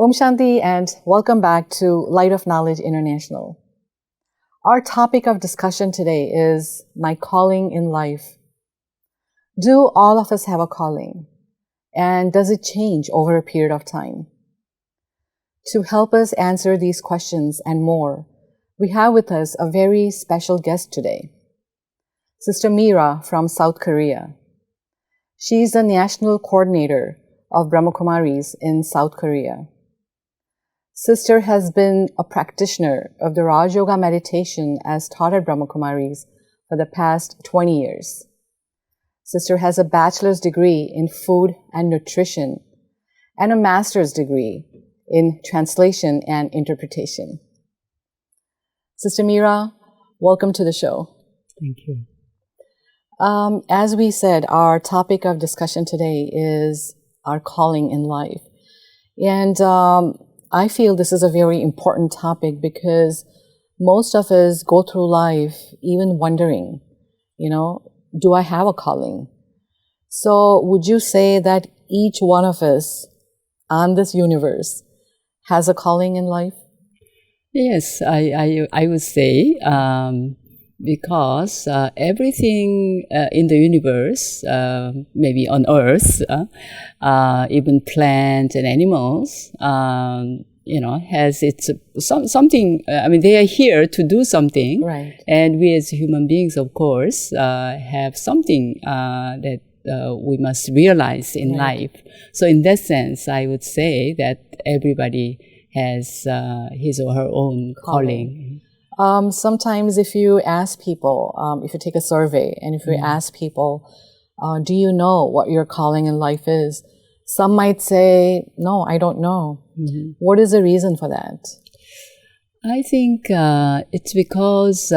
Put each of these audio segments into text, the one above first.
Om Shanti and welcome back to Light of Knowledge International. Our topic of discussion today is my calling in life. Do all of us have a calling? And does it change over a period of time? To help us answer these questions and more, we have with us a very special guest today, Sister Meera from South Korea. She is the National Coordinator of Brahmakumaris in South Korea. Sister has been a practitioner of the Rajyoga Meditation as taught at Brahmakumaris for the past 20 years. Sister has a bachelor's degree in food and nutrition and a master's degree in translation and interpretation. Sister Meera, welcome to the show. Thank you. As we said, our topic of discussion today is our calling in life. And I feel this is a very important topic because most of us go through life even wondering, do I have a calling? So would you say that each one of us on this universe has a calling in life? Yes, I would say, because everything in the universe, maybe on Earth, even plants and animals, has its something. They are here to do something, right? And we as human beings, of course, have something that we must realize in life. So, in that sense, I would say that everybody has his or her own calling. Sometimes if you ask people, if you take a survey and if you ask people, do you know what your calling in life is? Some might say, no, I don't know. Mm-hmm. What is the reason for that? I think it's because,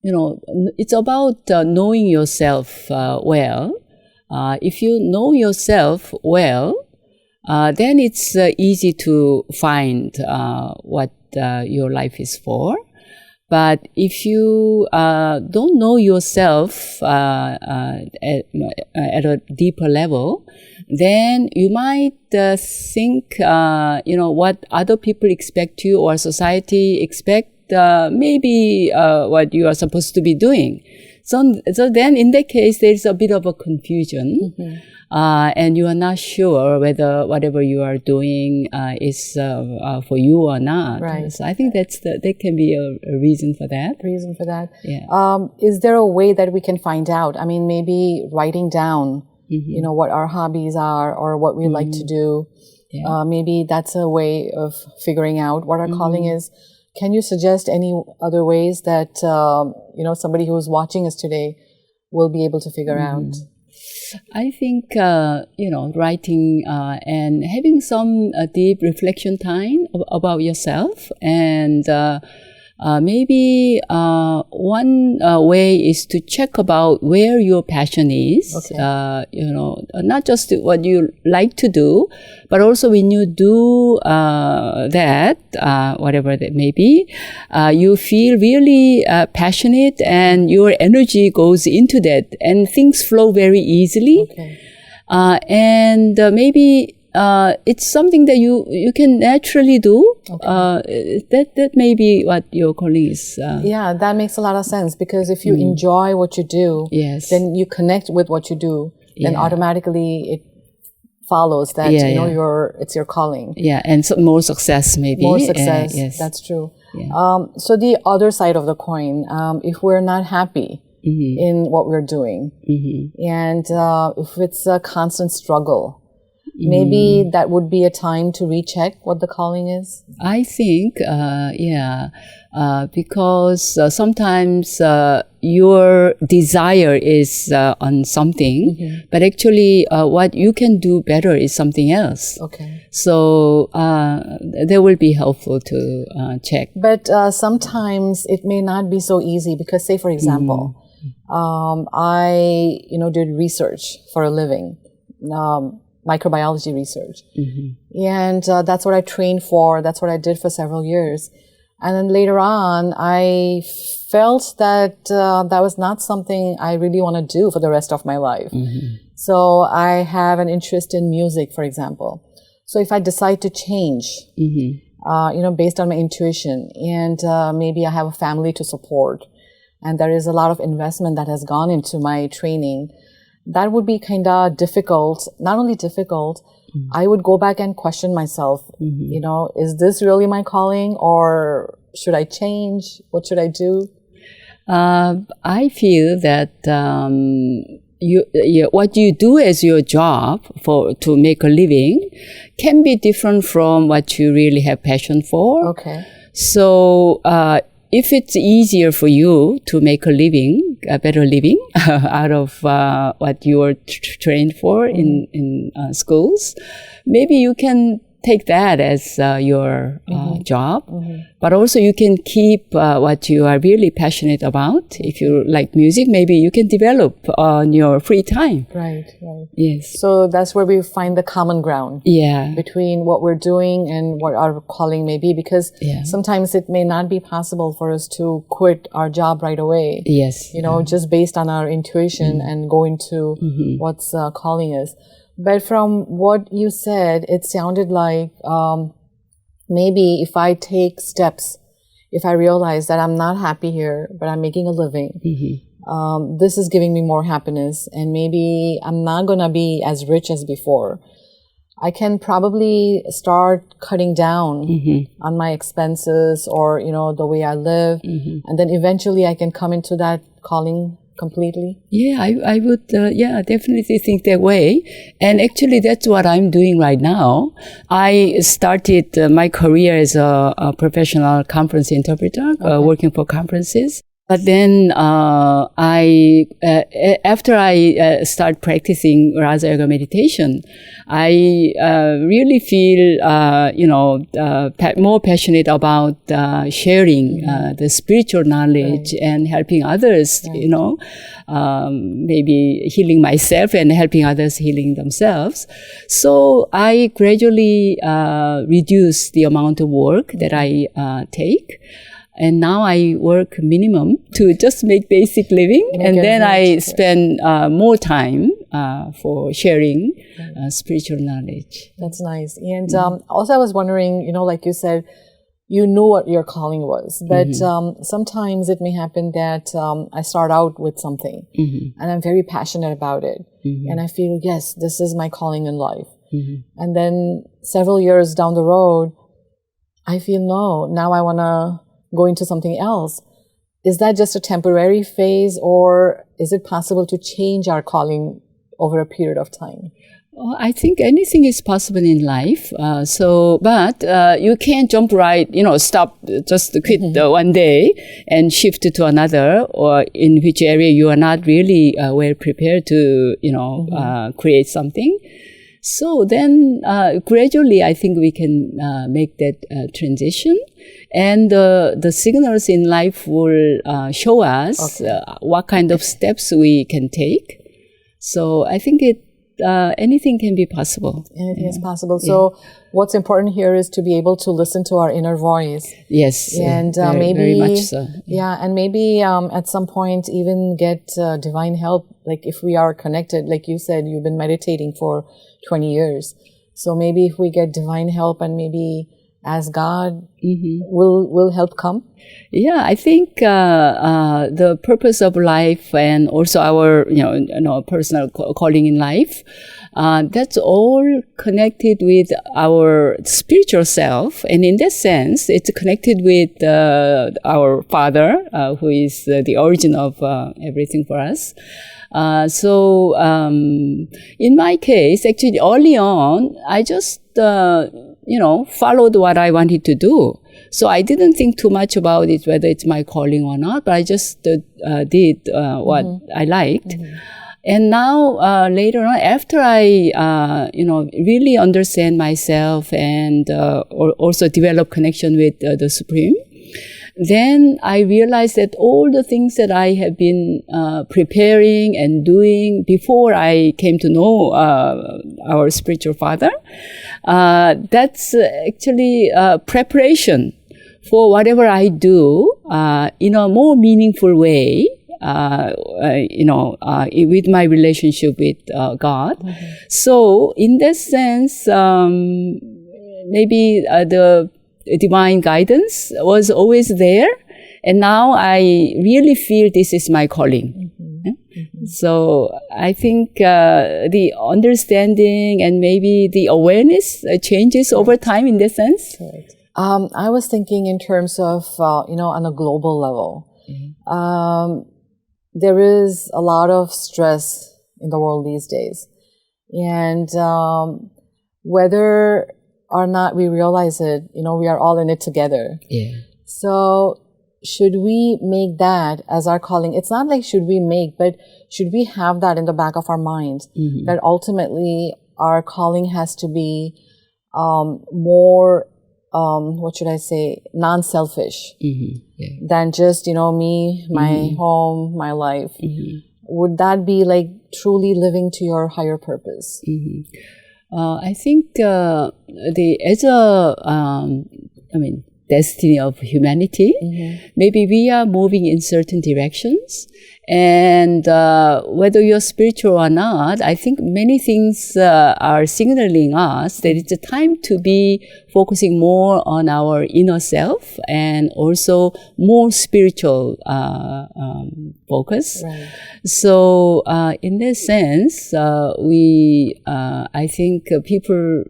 it's about knowing yourself well. If you know yourself well, then it's easy to find what your life is for. But if you don't know yourself at a deeper level, then you might think, what other people expect you or society expect, maybe what you are supposed to be doing. So then in that case, there's a bit of a confusion. Mm-hmm. And you are not sure whether whatever you are doing is for you or not. Right. So I think that can be a reason for that. Yeah. Is there a way that we can find out? Maybe writing down, what our hobbies are or what we like to do. Yeah. Maybe that's a way of figuring out what our calling is. Can you suggest any other ways that, somebody who is watching us today will be able to figure out? I think, writing and having some deep reflection time about yourself. And maybe one way is to check about where your passion is. Okay. Not just what you like to do, but also when you do that, whatever that may be, you feel really passionate and your energy goes into that and things flow very easily. Okay. And maybe it's something that you can naturally do. Okay. That may be what your calling is. Yeah, that makes a lot of sense because if you enjoy what you do, yes, then you connect with what you do, then automatically it follows that it's your calling. Yeah, and so more success maybe. More success. Yes, that's true. Yeah. So the other side of the coin, if we're not happy in what we're doing, and if it's a constant struggle, maybe that would be a time to recheck what the calling is? I think, because sometimes your desire is on something, but actually what you can do better is something else. Okay. So that will be helpful to check. But sometimes it may not be so easy because, say, for example, I did research for a living. Microbiology research. And that's what I trained for. That's what I did for several years. And then later on, I felt that that was not something I really want to do for the rest of my life. So I have an interest in music, for example. So if I decide to change, based on my intuition, and maybe I have a family to support, and there is a lot of investment that has gone into my training, that would be kind of difficult. Not only difficult, I would go back and question myself, is this really my calling, or should I change? What should I do? I feel that what you do as your job to make a living can be different from what you really have passion for. Okay. So if it's easier for you to make a living, a better living out of what you were trained for in schools, maybe you can take that as your job, but also you can keep what you are really passionate about. If you like music, maybe you can develop on your free time. Right. Yes. So that's where we find the common ground between what we're doing and what our calling may be, because sometimes it may not be possible for us to quit our job right away. Yes. Just based on our intuition and go into what's calling us. But from what you said, it sounded like maybe if I take steps, if I realize that I'm not happy here, but I'm making a living, this is giving me more happiness, and maybe I'm not going to be as rich as before, I can probably start cutting down on my expenses or, the way I live. And then eventually I can come into that calling completely. Yeah, I would, definitely think that way. And actually, that's what I'm doing right now. I started my career as a professional conference interpreter, working for conferences. But then after I start practicing Rajyoga meditation, I really feel, more passionate about sharing the spiritual knowledge and helping others, maybe healing myself and helping others healing themselves. So I gradually reduce the amount of work that I take. And now I work minimum to just make basic living. And then I spend more time for sharing spiritual knowledge. That's nice. And also I was wondering, like you said, you knew what your calling was. But sometimes it may happen that I start out with something and I'm very passionate about it. And I feel, yes, this is my calling in life. And then several years down the road, I feel, no, now I want to go into something else. Is that just a temporary phase, or is it possible to change our calling over a period of time? I think anything is possible in life. But you can't jump right, stop, just quit one day and shift to another, or in which area you are not really well prepared to, create something. So then gradually I think we can make that transition. And the signals in life will show us what kind of steps we can take. So I think anything can be possible. Anything is possible. So what's important here is to be able to listen to our inner voice. Yes. And maybe, very much so. And maybe at some point even get divine help. Like if we are connected, like you said, you've been meditating for 20 years. So maybe if we get divine help and maybe ask God, will help come? Yeah, I think the purpose of life and also our personal calling in life, that's all connected with our spiritual self, and in that sense, it's connected with our Father, who is the origin of everything for us. So in my case, actually, early on, I just followed what I wanted to do. So I didn't think too much about it, whether it's my calling or not, but I just did what I liked. And now, later on, after I, really understand myself and also develop connection with the Supreme, then I realized that all the things that I have been preparing and doing before I came to know our spiritual father, that's actually preparation for whatever I do in a more meaningful way with my relationship with God. So in that sense, maybe the divine guidance was always there. And now I really feel this is my calling. So I think the understanding and maybe the awareness changes over time in that sense. Right. I was thinking in terms of, on a global level. There is a lot of stress in the world these days. And whether or not we realize it, we are all in it together. Yeah. So should we make that as our calling? It's not like should we make, but should we have that in the back of our minds, that ultimately our calling has to be more, non-selfish than just, me, my home, my life. Would that be like truly living to your higher purpose? I think destiny of humanity, maybe we are moving in certain directions. And whether you're spiritual or not, I think many things are signaling us that it's a time to be focusing more on our inner self and also more spiritual focus. Right. So in that sense, I think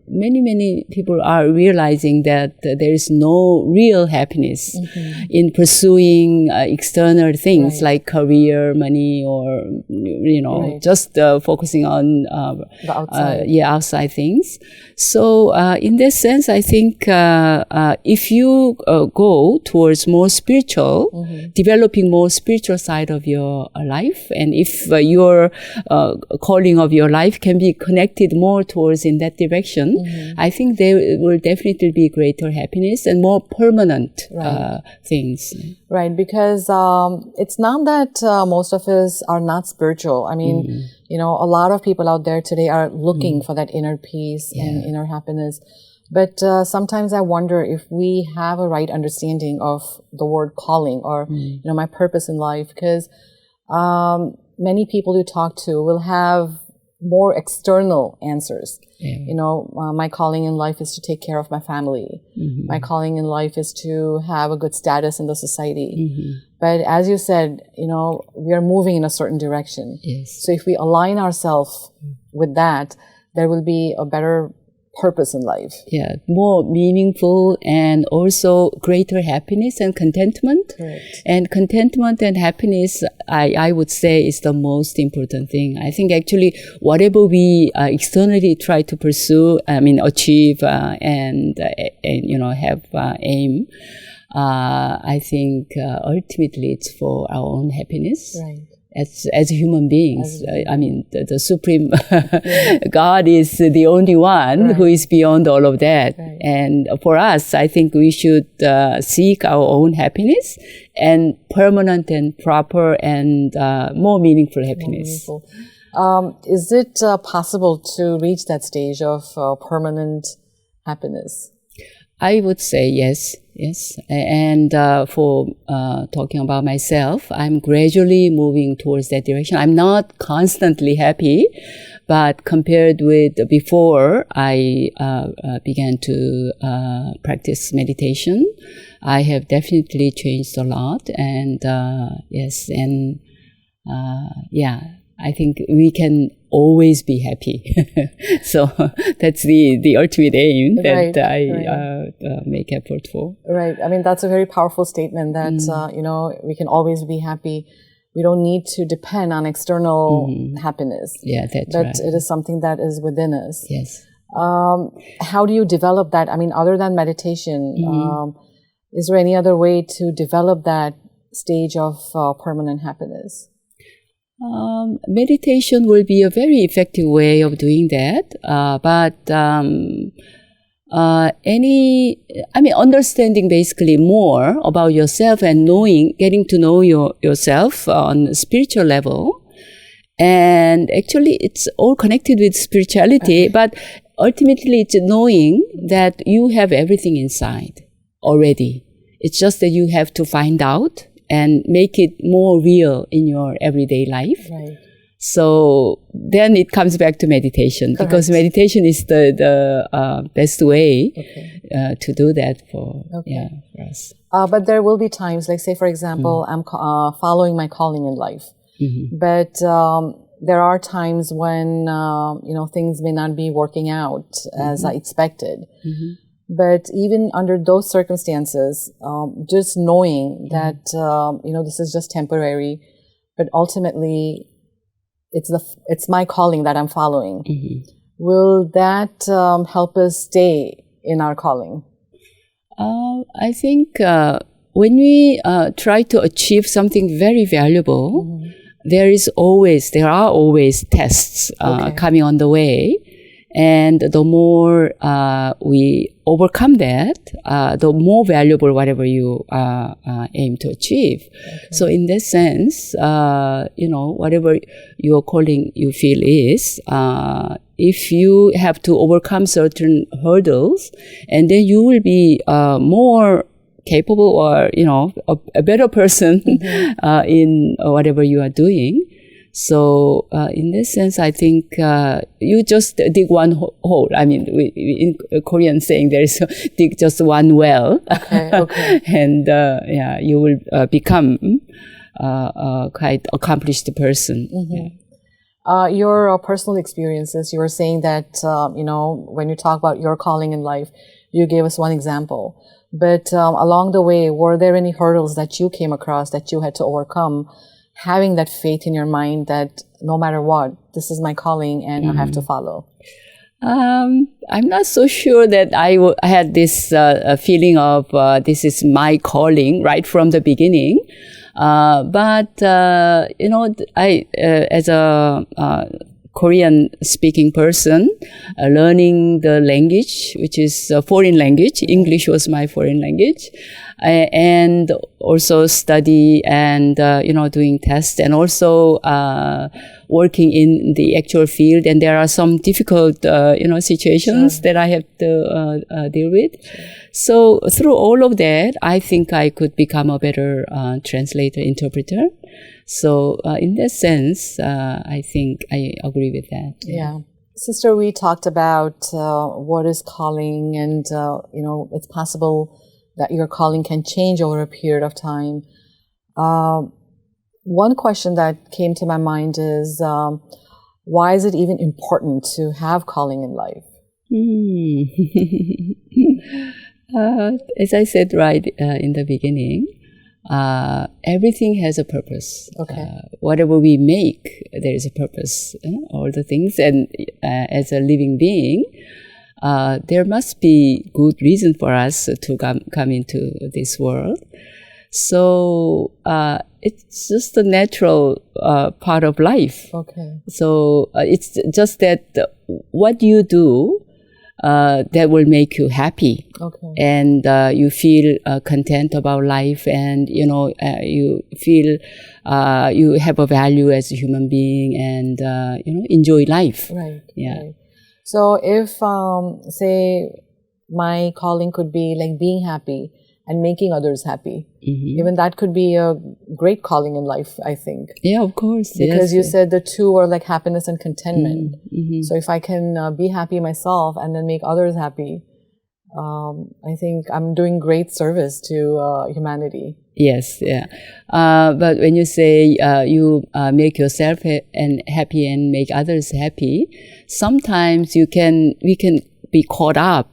many people are realizing that there is no real happiness in pursuing external things like career, money, or just focusing on the outside. Outside things. So in this sense, I think if you go towards more spiritual, developing more spiritual side of your life, and if your calling of your life can be connected more towards in that direction, I think there will definitely be greater happiness and more permanent things. Right, because it's not that most of us are not spiritual. I mean, a lot of people out there today are looking for that inner peace and inner happiness. But sometimes I wonder if we have a right understanding of the word calling or, my purpose in life, because many people you talk to will have more external answers. My calling in life is to take care of my family. My calling in life is to have a good status in the society. But as you said, we are moving in a certain direction. Yes. So if we align ourselves with that, there will be a better purpose in life. Yeah, more meaningful and also greater happiness and contentment. Correct. And contentment and happiness, I would say, is the most important thing. I think actually whatever we externally try to pursue, achieve and have aim, I think ultimately it's for our own happiness. Right. As human beings, the supreme God is the only one who is beyond all of that. Right. And for us, I think we should seek our own happiness and permanent and proper and more meaningful happiness. More meaningful. Is it possible to reach that stage of permanent happiness? I would say yes. And for talking about myself, I'm gradually moving towards that direction. I'm not constantly happy, but compared with before I began to practice meditation, I have definitely changed a lot. And I think we can always be happy. So that's the ultimate aim that I make effort for. Right. I mean, that's a very powerful statement that, we can always be happy. We don't need to depend on external happiness. Yeah, that's but right. It is something that is within us. Yes. How do you develop that? I mean, other than meditation, is there any other way to develop that stage of permanent happiness? Meditation will be a very effective way of doing that, but understanding basically more about yourself and getting to know yourself on a spiritual level. And actually, it's all connected with spirituality, but ultimately it's knowing that you have everything inside already. It's just that you have to find out and make it more real in your everyday life. Right. So then it comes back to meditation. Correct. Because meditation is the best way to do that for us. But there will be times, like say for example, I'm following my calling in life, but there are times when things may not be working out as I expected. But even under those circumstances, just knowing that this is just temporary, but ultimately it's my calling that I'm following. Will that help us stay in our calling? I think when we try to achieve something very valuable, there are always tests coming on the way. And the more we overcome that, the more valuable whatever you aim to achieve. So in that sense, whatever your calling you feel is, if you have to overcome certain hurdles, and then you will be more capable or, a better person in whatever you are doing. So in this sense, I think you just dig one hole. I mean, in Korean saying there is dig just one well, and you will become a quite accomplished person. Your personal experiences. You were saying that when you talk about your calling in life, you gave us one example. But along the way, were there any hurdles that you came across that you had to overcome? Having that faith in your mind that no matter what, this is my calling and I have to follow. I'm not so sure that I had this feeling of this is my calling right from the beginning. But I as a Korean speaking person, learning the language, which is a foreign language. English was my foreign language. And also study and, doing tests and also, working in the actual field. And there are some difficult, situations that I have to, deal with. So through all of that, I think I could become a better, translator, interpreter. So, in that sense, I think I agree with that. Yeah. Sister, we talked about, what is calling and, it's possible that your calling can change over a period of time. One question that came to my mind is, why is it even important to have calling in life? As I said right in the beginning, everything has a purpose. Whatever we make, there is a purpose. All the things, and as a living being, there must be good reason for us to come into this world. So it's just a natural part of life. So it's just that what you do that will make you happy, and you feel content about life, and you feel you have a value as a human being, and enjoy life. Right. So if say my calling could be like being happy and making others happy, even that could be a great calling in life, I think. Yeah, of course. Because you said the two are like happiness and contentment. So if I can be happy myself and then make others happy, I think I'm doing great service to humanity. Yes, yeah. But when you say you make yourself happy and make others happy, sometimes we can be caught up,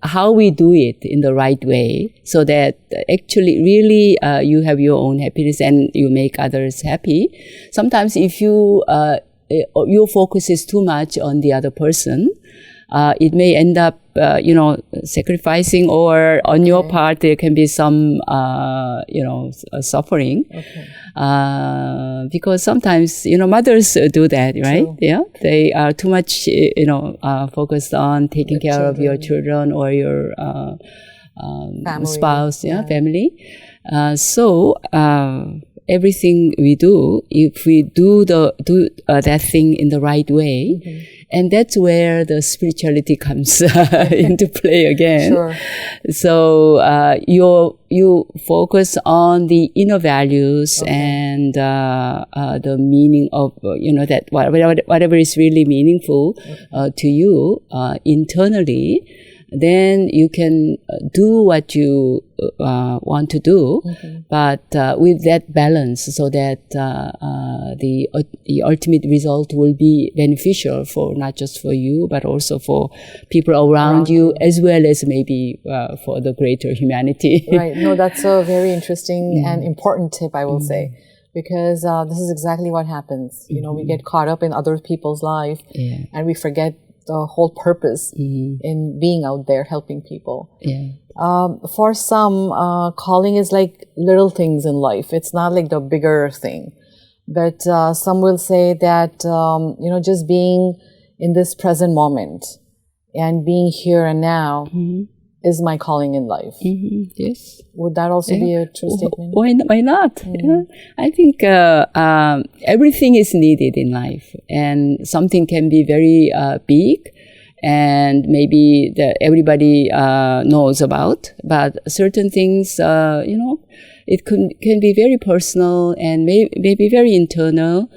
how we do it in the right way, so that actually really you have your own happiness and you make others happy. Sometimes if you your focus is too much on the other person, it may end up, sacrificing, or on your part there can be some, suffering. Because sometimes, mothers do that, right? True. Yeah, they are too much, focused on taking care of your children or your family. Spouse, family. So everything we do, if we do that thing in the right way, and that's where the spirituality comes into play again. Sure. So you focus on the inner values and the meaning of that whatever is really meaningful to you internally. Then you can do what you want to do, but with that balance, so that the ultimate result will be beneficial for not just for you, but also for people around you, as well as maybe for the greater humanity. Right. No, that's a very interesting and important tip, I will say, because this is exactly what happens. We get caught up in other people's life, and we forget the whole purpose in being out there helping people. For some, calling is like little things in life. It's not like the bigger thing. But some will say that, just being in this present moment and being here and now is my calling in life. Yes. Would that also be a true statement? Why not? I think everything is needed in life, and something can be very big, and maybe everybody knows about, but certain things, it can be very personal and maybe very internal,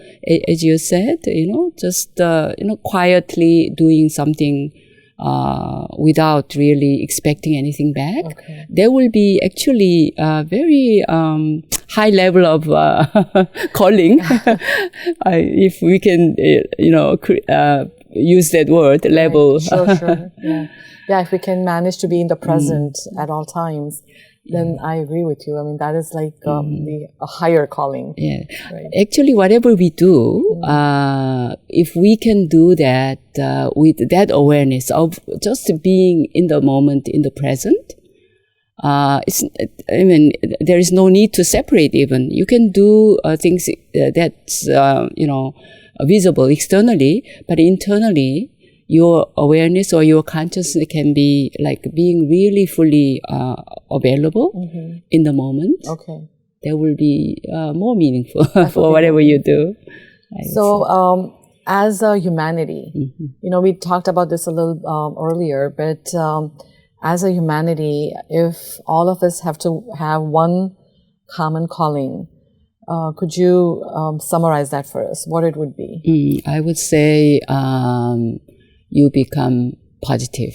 as you said, just quietly doing something without really expecting anything back. There will be actually a very high level of calling, if we can, use that word, level. Right. Sure. Yeah, if we can manage to be in the present at all times, then I agree with you. I mean, that is like a higher calling. Yeah. Right. Actually, whatever we do, if we can do that with that awareness of just being in the moment, in the present, there is no need to separate even. You can do things that's, visible externally, but internally, your awareness or your consciousness can be like being really fully available in the moment. That will be more meaningful for whatever you do. So, as a humanity, we talked about this a little earlier, but as a humanity, if all of us have to have one common calling, could you summarize that for us, what it would be? I would say you become positive.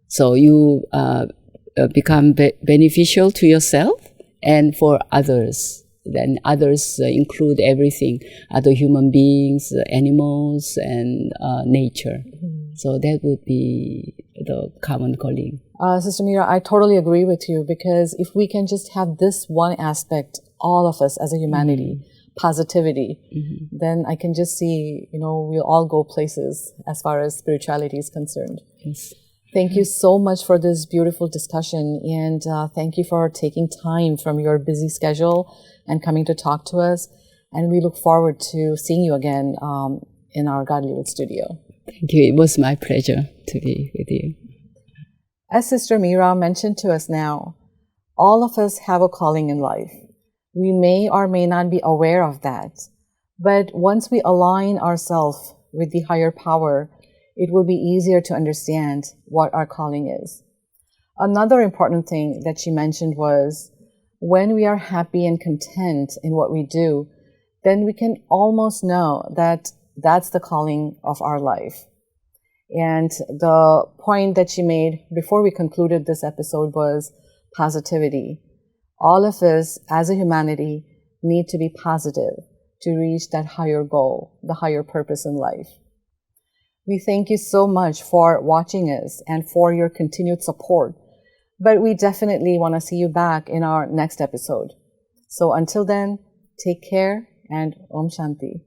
So you become beneficial to yourself and for others. Then others include everything, other human beings, animals, and nature. So that would be the common calling. Sister Meera, I totally agree with you, because if we can just have this one aspect, all of us as a humanity, positivity, then I can just see, we'll all go places as far as spirituality is concerned. Yes. Thank you so much for this beautiful discussion, and thank you for taking time from your busy schedule and coming to talk to us. And we look forward to seeing you again in our Godlywood studio. Thank you. It was my pleasure to be with you. As Sister Meera mentioned to us now, all of us have a calling in life. We may or may not be aware of that, but once we align ourselves with the higher power, it will be easier to understand what our calling is. Another important thing that she mentioned was, when we are happy and content in what we do, then we can almost know that that's the calling of our life. And the point that she made before we concluded this episode was positivity. All of us as a humanity need to be positive to reach that higher goal, the higher purpose in life. We thank you so much for watching us and for your continued support. But we definitely want to see you back in our next episode. So until then, take care and Om Shanti.